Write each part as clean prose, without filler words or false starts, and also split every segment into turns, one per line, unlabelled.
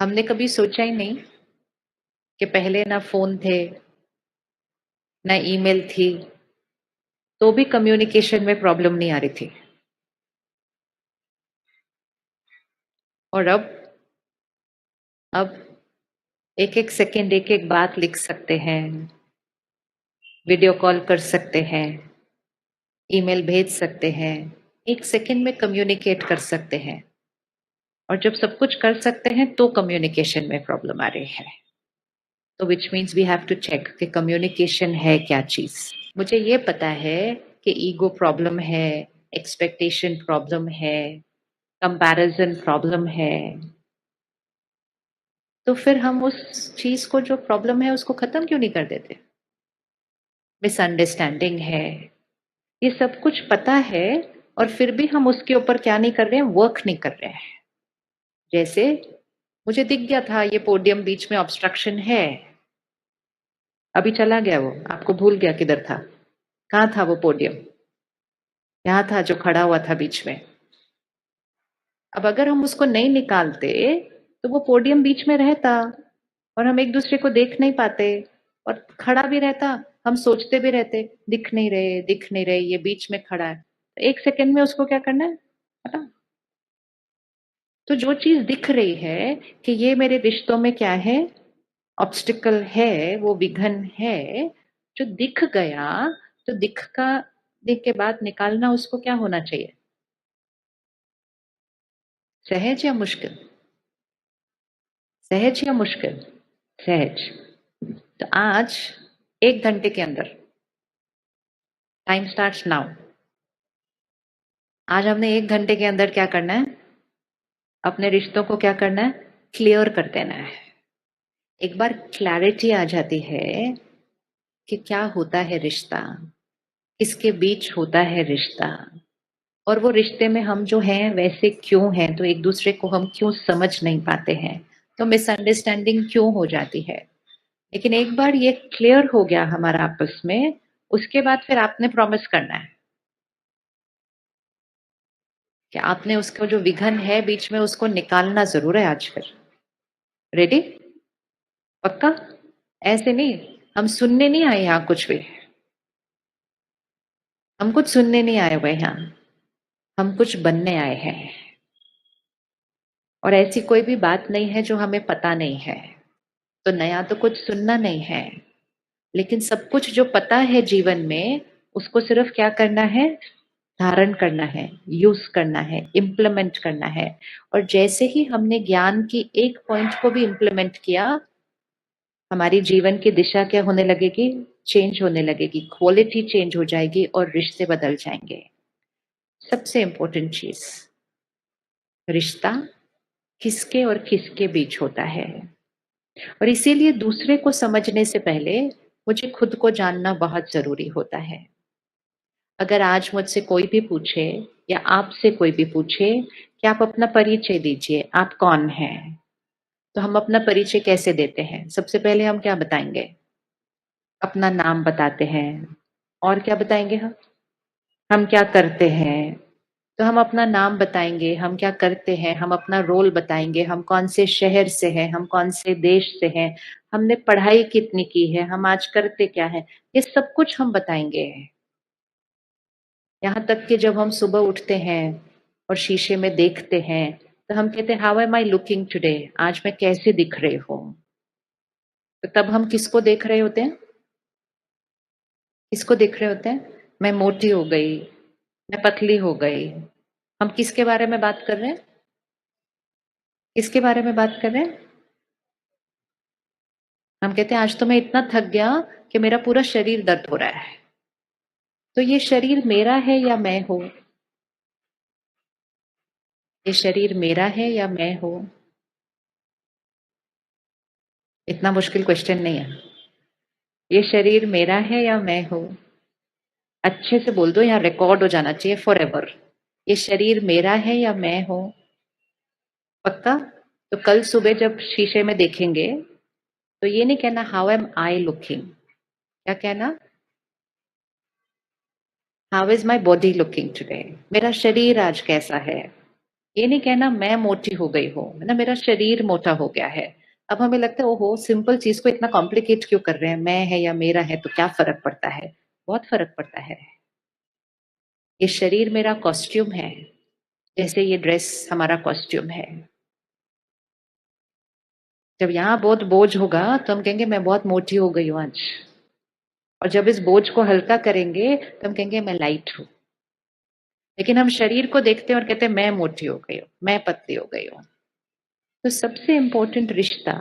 हमने कभी सोचा ही नहीं कि पहले ना फ़ोन थे, ना ईमेल थी, तो भी कम्युनिकेशन में प्रॉब्लम नहीं आ रही थी। और अब एक-एक सेकंड एक-एक बात लिख सकते हैं, वीडियो कॉल कर सकते हैं, ईमेल भेज सकते हैं, 1 सेकंड में कम्युनिकेट कर सकते हैं। और जब सब कुछ कर सकते हैं तो कम्युनिकेशन में प्रॉब्लम आ रही है। तो which means we have to check कि कम्युनिकेशन है क्या चीज़। मुझे ये पता है कि ईगो प्रॉब्लम है, एक्सपेक्टेशन प्रॉब्लम है, कंपैरिजन प्रॉब्लम है। तो फिर हम उस चीज़ को जो प्रॉब्लम है उसको खत्म क्यों नहीं कर देते? मिसअंडरस्टैंडिंग है, ये सब कुछ पता है और फिर भी हम उसके ऊपर क्या नहीं कर रहे हैं, वर्क नहीं कर रहे हैं। जैसे मुझे दिख गया था ये पोडियम बीच में ऑब्स्ट्रक्शन है, अभी चला गया वो, आपको भूल गया किधर था। कहाँ था वो पोडियम? यहाँ था जो खड़ा हुआ था बीच में। अब अगर हम उसको नहीं निकालते तो वो पोडियम बीच में रहता और हम एक दूसरे को देख नहीं पाते और खड़ा भी रहता, हम सोचते भी रहते दिख नहीं रहे, ये बीच में खड़ा है। तो 1 सेकंड में उसको क्या करना है? हटा। तो जो चीज़ दिख रही है कि ये मेरे रिश्तों में क्या है? ऑब्स्टिकल है, वो विघन है, जो दिख गया, तो दिख के बाद निकालना उसको क्या होना चाहिए? सहज या मुश्किल? सहज या मुश्किल? सहज। तो आज 1 घंटे के अंदर, टाइम स्टार्ट्स नाउ। आज हमने 1 घंटे के अंदर क्या करना है? अपने रिश्तों को क्या करना है? क्लियर कर देना है। एक बार क्लैरिटी आ जाती है कि क्या होता है रिश्ता, किसके बीच होता है रिश्ता, और वो रिश्ते में हम जो हैं वैसे क्यों हैं, तो एक दूसरे को हम क्यों समझ नहीं पाते हैं, तो मिसअंडरस्टैंडिंग क्यों हो जाती है। लेकिन एक बार ये क्लियर हो गया हमारा आपस में, उसके बाद फिर आपने प्रॉमिस करना है कि आपने उसको जो विघन है बीच में उसको निकालना जरूर है आज फिर। रेडी? पक्का? ऐसे नहीं, हम सुनने नहीं आए यहाँ कुछ भी, हम कुछ सुनने नहीं आए हुए यहाँ, हम कुछ बनने आए हैं। और ऐसी कोई भी बात नहीं है जो हमें पता नहीं है। तो नया तो कुछ सुनना नहीं है, लेकिन सब कुछ जो पता है जीवन में, उसको सिर्फ क्या करना है? धारण करना है, यूज करना है, इम्प्लीमेंट करना है। और जैसे ही हमने ज्ञान की एक पॉइंट को भी इम्प्लीमेंट किया, हमारी जीवन की दिशा क्या होने लगेगी? चेंज होने लगेगी, क्वालिटी चेंज हो जाएगी और रिश्ते बदल जाएंगे। सबसे इंपॉर्टेंट चीज, रिश्ता किसके और किसके बीच होता है। और इसीलिए दूसरे को समझने से पहले मुझे खुद को जानना बहुत जरूरी होता है। अगर आज मुझसे कोई भी पूछे या आपसे कोई भी पूछे कि आप अपना परिचय दीजिए, आप कौन हैं, तो हम अपना परिचय कैसे देते हैं? सबसे पहले हम क्या बताएंगे? अपना नाम बताते हैं। और क्या बताएंगे हम क्या करते हैं? तो हम अपना नाम बताएंगे, हम क्या करते हैं, हम अपना रोल बताएंगे, हम कौन से शहर से हैं, हम कौन से देश से हैं, हमने पढ़ाई कितनी की है, हम आज करते क्या है, ये सब कुछ हम बताएंगे। यहाँ तक कि जब हम सुबह उठते हैं और शीशे में देखते हैं, तो हम कहते हैं how am I looking today, आज मैं कैसे दिख रही हूँ। तो तब हम किसको देख रहे होते हैं? किसको देख रहे होते हैं? मैं मोटी हो गई, मैं पतली हो गई। हम किसके बारे में बात कर रहे हैं? किसके बारे में बात कर रहे हैं? हम कहते हैं आज तो मैं इतना थक गया कि मेरा पूरा शरीर दर्द हो रहा है। तो ये शरीर मेरा है या मैं हूँ? ये शरीर मेरा है या मैं हूँ? इतना मुश्किल क्वेश्चन नहीं है। ये शरीर मेरा है या मैं हूँ? अच्छे से बोल दो, यहाँ रिकॉर्ड हो जाना चाहिए फॉर एवर। ये शरीर मेरा है या मैं हूँ? पक्का? तो कल सुबह जब शीशे में देखेंगे तो ये नहीं कहना हाउ एम आई लुकिंग, क्या कहना? How is my body looking today, मेरा शरीर आज कैसा है। ये नहीं कहना मैं मोटी हो गई हूँ, है ना, मेरा शरीर मोटा हो गया है। अब हमें लगता है ओहो सिंपल चीज को इतना कॉम्प्लिकेट क्यों कर रहे हैं, मैं है या मेरा है तो क्या फर्क पड़ता है। बहुत फर्क पड़ता है। ये शरीर मेरा कॉस्ट्यूम है, जैसे ये ड्रेस हमारा कॉस्ट्यूम है। जब यहाँ बहुत बोझ होगा तो हम कहेंगे मैं बहुत मोटी हो गई हूँ आज, और जब इस बोझ को हल्का करेंगे तो हम कहेंगे मैं लाइट हूँ। लेकिन हम शरीर को देखते हैं और कहते हैं मैं मोटी हो गई हूँ, मैं पतली हो गई हूँ। तो सबसे इम्पोर्टेंट रिश्ता,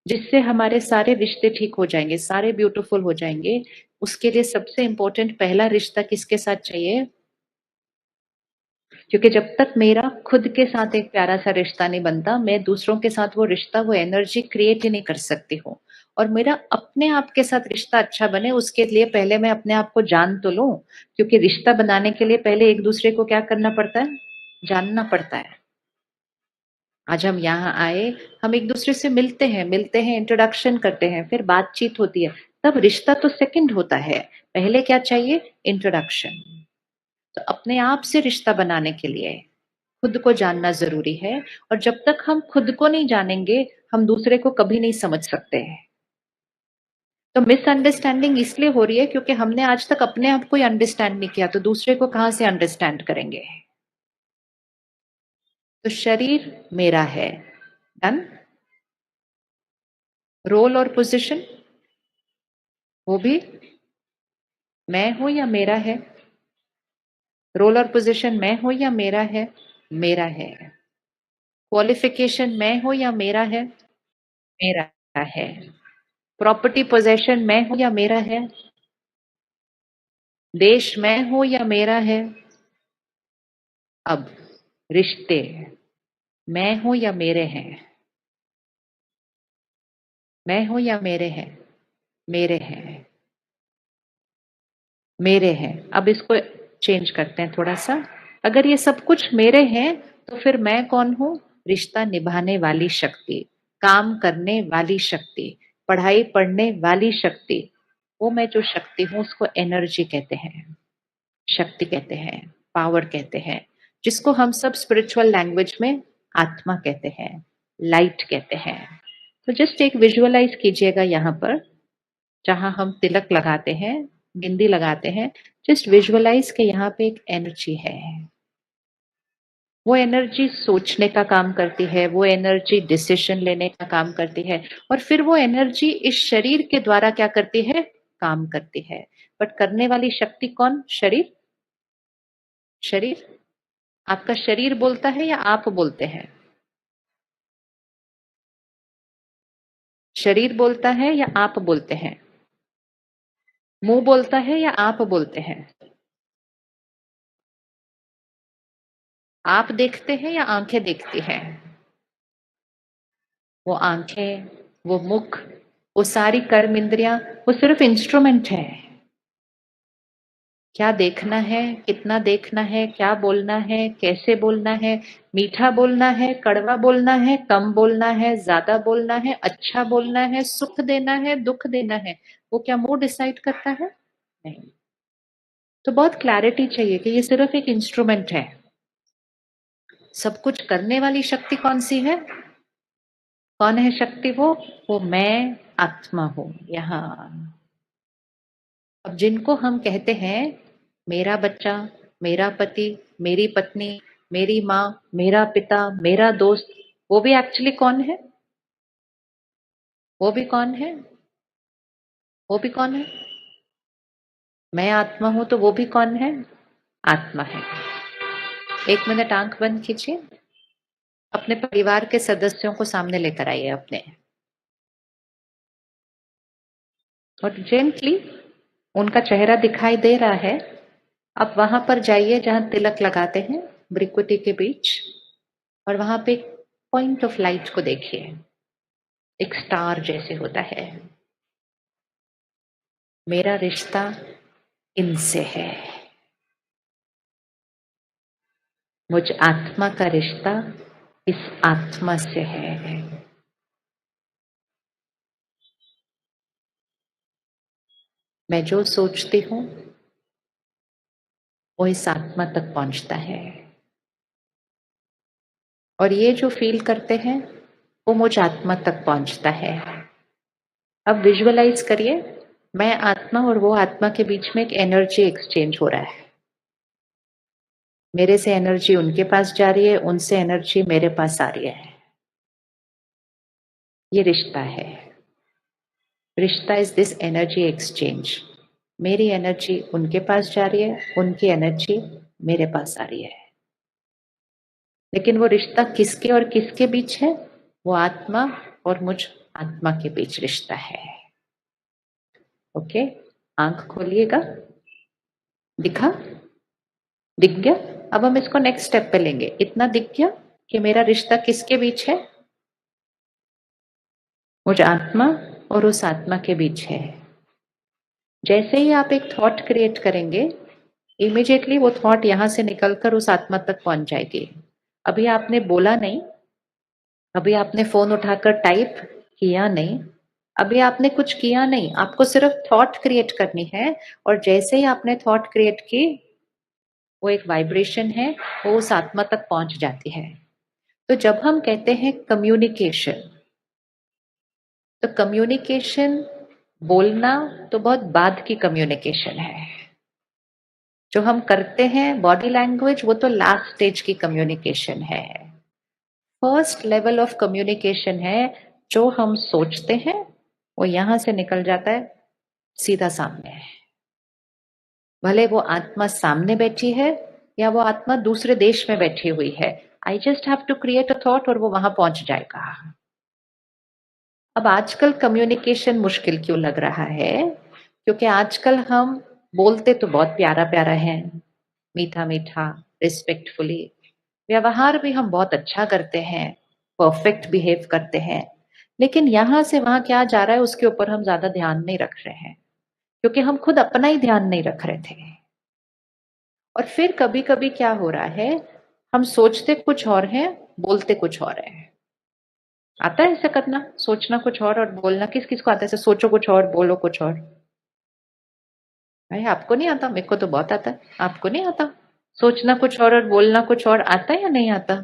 जिससे हमारे सारे रिश्ते ठीक हो जाएंगे, सारे ब्यूटीफुल हो जाएंगे, उसके लिए सबसे इम्पोर्टेंट पहला रिश्ता किसके साथ चाहिए? क्योंकि जब तक मेरा खुद के साथ एक प्यारा सा रिश्ता नहीं बनता, मैं दूसरों के साथ वो रिश्ता, वो एनर्जी क्रिएट ही नहीं कर सकती हूँ। और मेरा अपने आप के साथ रिश्ता अच्छा बने, उसके लिए पहले मैं अपने आप को जान तो लूं। क्योंकि रिश्ता बनाने के लिए पहले एक दूसरे को क्या करना पड़ता है? जानना पड़ता है। आज हम यहाँ आए, हम एक दूसरे से मिलते हैं, इंट्रोडक्शन करते हैं, फिर बातचीत होती है, तब रिश्ता तो सेकंड होता है। पहले क्या चाहिए? इंट्रोडक्शन। तो अपने आप से रिश्ता बनाने के लिए खुद को जानना जरूरी है। और जब तक हम खुद को नहीं जानेंगे, हम दूसरे को कभी नहीं समझ सकते हैं। तो मिसअंडरस्टैंडिंग इसलिए हो रही है क्योंकि हमने आज तक अपने आप को ही अंडरस्टैंड नहीं किया, तो दूसरे को कहां से अंडरस्टैंड करेंगे। तो शरीर मेरा है, डन। रोल और पोजीशन, वो भी मैं हूं या मेरा है? रोल और पोजीशन मैं हूं या मेरा है? मेरा है। क्वालिफिकेशन मैं हूं या मेरा है? मेरा है। प्रॉपर्टी पोजेशन मैं हूं या मेरा है? देश मैं हूं या मेरा है? अब रिश्ते मैं हूं या मेरे हैं? मैं हूं या मेरे हैं? मेरे हैं। मेरे हैं। अब इसको चेंज करते हैं थोड़ा सा। अगर ये सब कुछ मेरे हैं, तो फिर मैं कौन हूं? रिश्ता निभाने वाली शक्ति, काम करने वाली शक्ति, पढ़ाई पढ़ने वाली शक्ति। वो मैं जो शक्ति हूं उसको एनर्जी कहते हैं, शक्ति कहते हैं, पावर कहते हैं, जिसको हम सब स्पिरिचुअल लैंग्वेज में आत्मा कहते हैं, लाइट कहते हैं। तो जस्ट एक विजुअलाइज कीजिएगा यहाँ पर, जहां हम तिलक लगाते हैं, बिंदी लगाते हैं, जस्ट विजुअलाइज के यहाँ पे एक एनर्जी है। वो एनर्जी सोचने का काम करती है, वो एनर्जी डिसीजन लेने का काम करती है, और फिर वो एनर्जी इस शरीर के द्वारा क्या करती है? काम करती है। बट करने वाली शक्ति कौन? शरीर। शरीर। आपका शरीर बोलता है या आप बोलते हैं? शरीर बोलता है या आप बोलते हैं? मुंह बोलता है या आप बोलते हैं? आप देखते हैं या आंखें देखती हैं? वो आंखें, वो मुख, वो सारी कर्म इंद्रियां, वो सिर्फ इंस्ट्रूमेंट है। क्या देखना है, कितना देखना है, क्या बोलना है, कैसे बोलना है, मीठा बोलना है, कड़वा बोलना है, कम बोलना है, ज्यादा बोलना है, अच्छा बोलना है, सुख देना है, दुख देना है, वो क्या मुंह डिसाइड करता है? नहीं। तो बहुत क्लैरिटी चाहिए कि ये सिर्फ एक इंस्ट्रूमेंट है। सब कुछ करने वाली शक्ति कौन सी है? कौन है शक्ति? वो मैं आत्मा हूं यहाँ। अब जिनको हम कहते हैं मेरा बच्चा, मेरा पति, मेरी पत्नी, मेरी माँ, मेरा पिता, मेरा दोस्त, वो भी एक्चुअली कौन है? वो भी कौन है? वो भी कौन है? मैं आत्मा हूं तो वो भी कौन है? आत्मा है। एक मिनट आंख बंद कीजिए। अपने परिवार के सदस्यों को सामने लेकर आइए अपने, और जेंटली उनका चेहरा दिखाई दे रहा है। आप वहां पर जाइए जहां तिलक लगाते हैं, भ्रिकुटी के बीच, और वहां पे एक पॉइंट ऑफ लाइट को देखिए, एक स्टार जैसे होता है। मेरा रिश्ता इनसे है। मुझ आत्मा का रिश्ता इस आत्मा से है। मैं जो सोचती हूँ वो इस आत्मा तक पहुंचता है। और ये जो फील करते हैं वो मुझ आत्मा तक पहुंचता है। अब विजुअलाइज करिए, मैं आत्मा और वो आत्मा के बीच में एक एनर्जी एक्सचेंज हो रहा है। मेरे से एनर्जी उनके पास जा रही है, उनसे एनर्जी मेरे पास आ रही है। ये रिश्ता है। रिश्ता इज दिस एनर्जी एक्सचेंज। मेरी एनर्जी उनके पास जा रही है, उनकी एनर्जी मेरे पास आ रही है। लेकिन वो रिश्ता किसके और किसके बीच है? वो आत्मा और मुझ आत्मा के बीच रिश्ता है। ओके, आंख खोलिएगा। दिखा? दिख गया? अब हम इसको नेक्स्ट स्टेप पे लेंगे। इतना दिख गया कि मेरा रिश्ता किसके बीच है? मुझ आत्मा और उस आत्मा के बीच है। जैसे ही आप एक थॉट क्रिएट करेंगे, इमीडिएटली वो थॉट यहां से निकलकर उस आत्मा तक पहुंच जाएगी। अभी आपने बोला नहीं, अभी आपने फोन उठाकर टाइप किया नहीं, अभी आपने कुछ किया नहीं, आपको सिर्फ थॉट क्रिएट करनी है। और जैसे ही आपने थॉट क्रिएट की, वो एक वाइब्रेशन है, वो उस आत्मा तक पहुंच जाती है। तो जब हम कहते हैं कम्युनिकेशन, तो कम्युनिकेशन बोलना तो बहुत बाद की कम्युनिकेशन है। जो हम करते हैं बॉडी लैंग्वेज, वो तो लास्ट स्टेज की कम्युनिकेशन है। फर्स्ट लेवल ऑफ कम्युनिकेशन है जो हम सोचते हैं, वो यहां से निकल जाता है सीधा सामने। भले वो आत्मा सामने बैठी है या वो आत्मा दूसरे देश में बैठी हुई है, I just have to create a thought और वो वहां पहुंच जाएगा। अब आजकल कम्युनिकेशन मुश्किल क्यों लग रहा है? क्योंकि आजकल हम बोलते तो बहुत प्यारा प्यारा है, मीठा मीठा, रिस्पेक्टफुली, व्यवहार भी हम बहुत अच्छा करते हैं, परफेक्ट बिहेव करते हैं। लेकिन यहां से वहां क्या जा रहा है उसके ऊपर हम ज्यादा ध्यान नहीं रख रहे हैं, क्योंकि हम खुद अपना ही ध्यान नहीं रख रहे थे। और फिर कभी कभी क्या हो रहा है, हम सोचते कुछ और है, बोलते कुछ और है। आता है ऐसा करना? सोचना कुछ और बोलना? किस किस को आता है ऐसे? सोचो कुछ और, बोलो कुछ और। भाई आपको नहीं आता? मेरे को तो बहुत आता है। आपको नहीं आता? सोचना कुछ और बोलना कुछ और आता है या नहीं आता?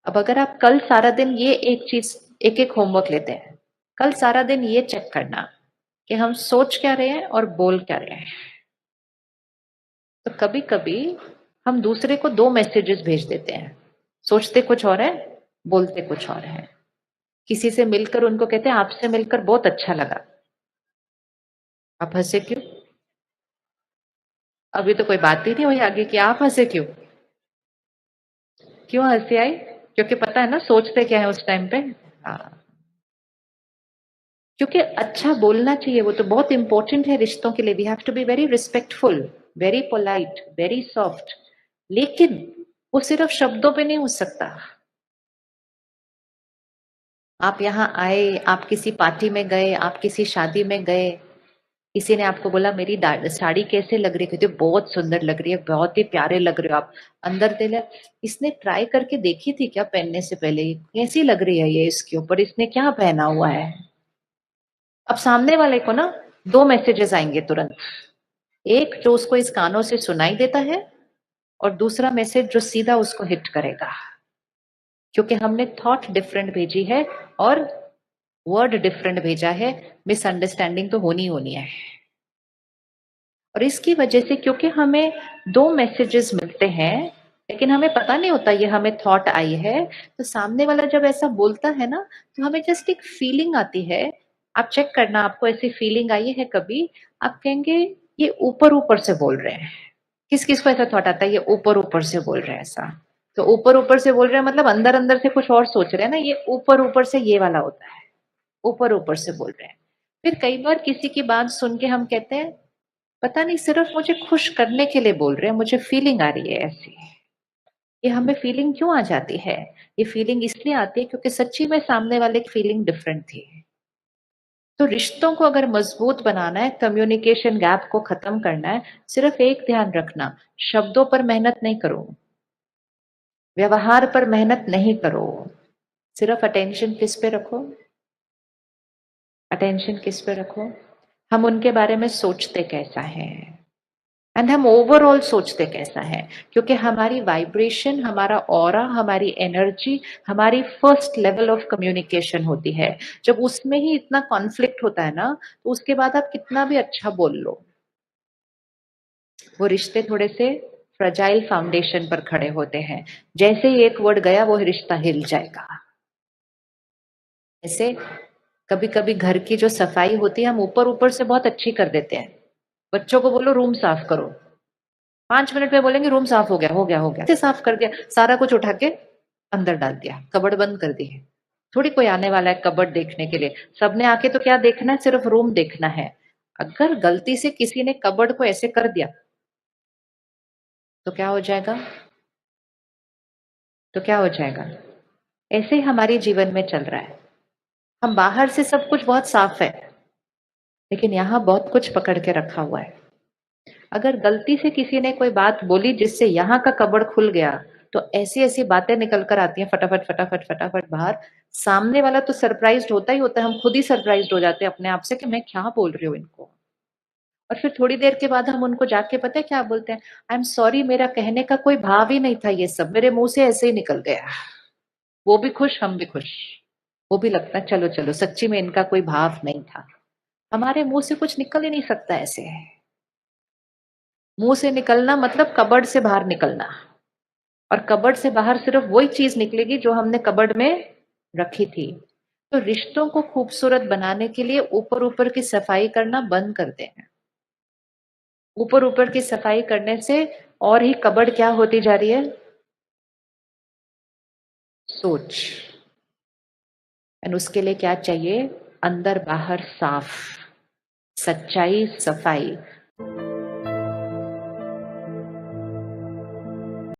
अब अगर आप कल सारा दिन ये एक चीज, एक एक होमवर्क लेते हैं, कल सारा दिन ये चेक करना कि हम सोच क्या रहे हैं और बोल क्या रहे हैं। तो कभी कभी हम दूसरे को दो मैसेजेस भेज देते हैं, सोचते कुछ और है, बोलते कुछ और है। किसी से मिलकर उनको कहते हैं आपसे मिलकर बहुत अच्छा लगा। आप हंसे क्यों? अभी तो कोई बात ही नहीं हुई आगे की, आप हंसे क्यों? क्यों हंसी आई? क्योंकि पता है ना सोचते क्या है उस टाइम पे। हाँ, क्योंकि अच्छा बोलना चाहिए, वो तो बहुत इंपॉर्टेंट है रिश्तों के लिए। We have to be very respectful, very polite, very soft. लेकिन वो सिर्फ शब्दों पे नहीं हो सकता। आप यहाँ आए, आप किसी पार्टी में गए, आप किसी शादी में गए, किसी ने आपको बोला मेरी साड़ी कैसे लग रही है, कहते हो बहुत सुंदर लग रही है, बहुत ही प्यारे लग रहे हो आप। अंदर दिल है, इसने ट्राई करके देखी थी क्या पहनने से पहले, कैसी लग रही है ये इसके ऊपर, इसने क्या पहना हुआ है? अब सामने वाले को ना दो मैसेजेस आएंगे तुरंत। एक जो उसको इस कानों से सुनाई देता है, और दूसरा मैसेज जो सीधा उसको हिट करेगा, क्योंकि हमने थॉट डिफरेंट भेजी है और वर्ड डिफरेंट भेजा है। मिसअंडरस्टैंडिंग तो होनी होनी है। और इसकी वजह से, क्योंकि हमें दो मैसेजेस मिलते हैं लेकिन हमें पता नहीं होता ये हमें थॉट आई है, तो सामने वाला जब ऐसा बोलता है ना, तो हमें जस्ट एक फीलिंग आती है। आप चेक करना, आपको ऐसी फीलिंग आई है कभी? आप कहेंगे ये ऊपर ऊपर से बोल रहे हैं। किस किस को ऐसा थॉट आता है ये ऊपर ऊपर से बोल रहे हैं ऐसा? तो ऊपर ऊपर से बोल रहे हैं मतलब अंदर अंदर से कुछ और सोच रहे हैं ना, ये ऊपर ऊपर से ये वाला होता है, ऊपर ऊपर से बोल रहे हैं। फिर कई बार किसी की बात सुन के हम कहते हैं पता नहीं सिर्फ मुझे खुश करने के लिए बोल रहे हैं, मुझे फीलिंग आ रही है ऐसी। ये हमें फीलिंग क्यों आ जाती है? ये फीलिंग इसलिए आती है क्योंकि सच्ची में सामने वाले की फीलिंग डिफरेंट थी। तो रिश्तों को अगर मजबूत बनाना है, कम्युनिकेशन गैप को खत्म करना है, सिर्फ एक ध्यान रखना, शब्दों पर मेहनत नहीं करो, व्यवहार पर मेहनत नहीं करो, सिर्फ अटेंशन किस पे रखो? अटेंशन किस पे रखो? हम उनके बारे में सोचते कैसा है, एंड हम ओवरऑल सोचते कैसा है, क्योंकि हमारी वाइब्रेशन, हमारा ऑरा, हमारी एनर्जी, हमारी फर्स्ट लेवल ऑफ कम्युनिकेशन होती है। जब उसमें ही इतना कॉन्फ्लिक्ट होता है ना, तो उसके बाद आप कितना भी अच्छा बोल लो, वो रिश्ते थोड़े से फ्रजाइल फाउंडेशन पर खड़े होते हैं। जैसे ही एक वर्ड गया वो रिश्ता हिल जाएगा। ऐसे कभी कभी घर की जो सफाई होती है हम ऊपर ऊपर से बहुत अच्छी कर देते हैं। बच्चों को बोलो रूम साफ करो, 5 मिनट में बोलेंगे रूम साफ हो गया हो गया हो गया, ऐसे साफ कर दिया, सारा कुछ उठा के अंदर डाल दिया, कबर्ड बंद कर दी है। थोड़ी कोई आने वाला है कबर्ड देखने के लिए, सबने आके तो क्या देखना है, सिर्फ रूम देखना है। अगर गलती से किसी ने कबर्ड को ऐसे कर दिया तो क्या हो जाएगा, तो क्या हो जाएगा। ऐसे ही हमारे जीवन में चल रहा है। हम बाहर से सब कुछ बहुत साफ है, लेकिन यहाँ बहुत कुछ पकड़ के रखा हुआ है। अगर गलती से किसी ने कोई बात बोली जिससे यहाँ का कबर्ड खुल गया, तो ऐसी ऐसी बातें निकल कर आती हैं फटाफट फटाफट फटाफट बाहर। सामने वाला तो सरप्राइज्ड होता ही होता है, हम खुद ही सरप्राइज्ड हो जाते हैं अपने आप से कि मैं क्या बोल रही हूँ इनको। और फिर थोड़ी देर के बाद हम उनको जाके पता है क्या बोलते हैं, आई एम सॉरी, मेरा कहने का कोई भाव ही नहीं था, ये सब मेरे मुंह से ऐसे ही निकल गया। वो भी खुश, हम भी खुश। वो भी लगता है चलो चलो, सच्ची में इनका कोई भाव नहीं था। हमारे मुंह से कुछ निकल ही नहीं सकता ऐसे। मुंह से निकलना मतलब कबर्ड से बाहर निकलना, और कबर्ड से बाहर सिर्फ वही चीज निकलेगी जो हमने कबर्ड में रखी थी। तो रिश्तों को खूबसूरत बनाने के लिए ऊपर ऊपर की सफाई करना बंद कर दें। ऊपर ऊपर की सफाई करने से और ही कबर्ड क्या होती जा रही है, सोच। एंड उसके लिए क्या चाहिए, अंदर बाहर साफ, सच्चाई, सफाई।